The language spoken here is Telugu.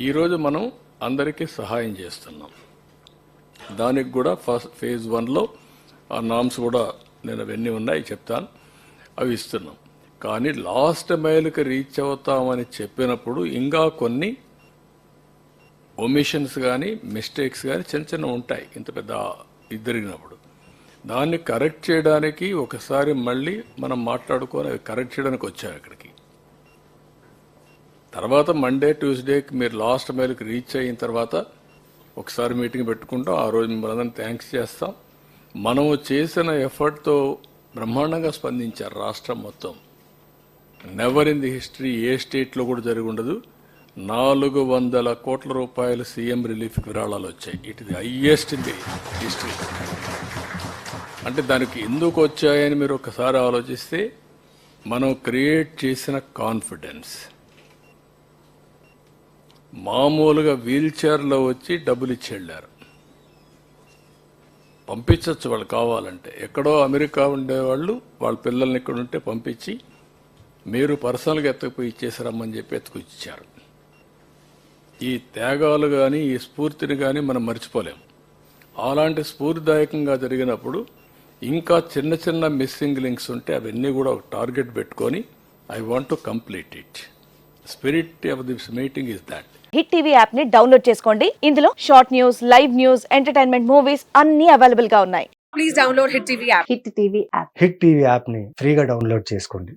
ఈరోజు మనం అందరికీ సహాయం చేస్తున్నాం. దానికి కూడా ఫేజ్ 1లో ఆ నామ్స్ కూడా నేను అవన్నీ ఉన్నాయి చెప్తాను, అవి ఇస్తున్నాం. కానీ లాస్ట్ మైల్కి రీచ్ అవుతామని చెప్పినప్పుడు ఇంకా కొన్ని ఒమిషన్స్ కానీ మిస్టేక్స్ కానీ చిన్న చిన్న ఉంటాయి. ఇంత పెద్ద జరిగినప్పుడు దాన్ని కరెక్ట్ చేయడానికి ఒకసారి మళ్ళీ మనం మాట్లాడుకొని అవి కరెక్ట్ చేయడానికి వచ్చాం ఇక్కడికి. తర్వాత మండే ట్యూస్డేకి మీరు లాస్ట్ మైల్కి రీచ్ అయిన తర్వాత ఒకసారి మీటింగ్ పెట్టుకుంటాం. ఆ రోజు మిమ్మల్ని అందరినీ థ్యాంక్స్ చేస్తాం. మనము చేసిన ఎఫర్ట్తో బ్రహ్మాండంగా స్పందించారు రాష్ట్రం మొత్తం. నెవర్ ఇన్ ది హిస్టరీ ఏ స్టేట్లో కూడా జరిగి ఉండదు. 400 కోట్ల రూపాయలు సీఎం రిలీఫ్కి విరాళాలు వచ్చాయి. ఇట్ ఇది హైయెస్ట్ ఇన్ ది హిస్టరీ. అంటే దానికి ఎందుకు వచ్చాయని మీరు ఒకసారి ఆలోచిస్తే, మనం క్రియేట్ చేసిన కాన్ఫిడెన్స్. మామూలుగా వీల్ చైర్లో వచ్చి డబ్బులు ఇచ్చి వెళ్ళారు. పంపించవచ్చు వాళ్ళు కావాలంటే. ఎక్కడో అమెరికా ఉండేవాళ్ళు వాళ్ళ పిల్లల్ని ఇక్కడ ఉంటే పంపించి మీరు పర్సనల్గా ఎత్తుకుపోయి ఇచ్చేసారమ్మని చెప్పి ఎత్తుకొచ్చారు. ఈ త్యాగాలు కానీ ఈ స్ఫూర్తిని కానీ మనం మర్చిపోలేం. అలాంటి స్ఫూర్తిదాయకంగా జరిగినప్పుడు ఇంకా చిన్న చిన్న మిస్సింగ్ లింక్స్ ఉంటే అవన్నీ కూడా ఒక టార్గెట్ పెట్టుకొని I want to complete it. Spirit of this meeting is that. Hit TV app ని డౌన్లోడ్ చేసుకోండి. ఇందులో short news, live news, entertainment movies అన్ని అవైలబుల్ గా ఉన్నాయి. Please download Hit TV app. Hit TV app. Hit TV యాప్ని ఫ్రీగా డౌన్లోడ్ చేసుకోండి.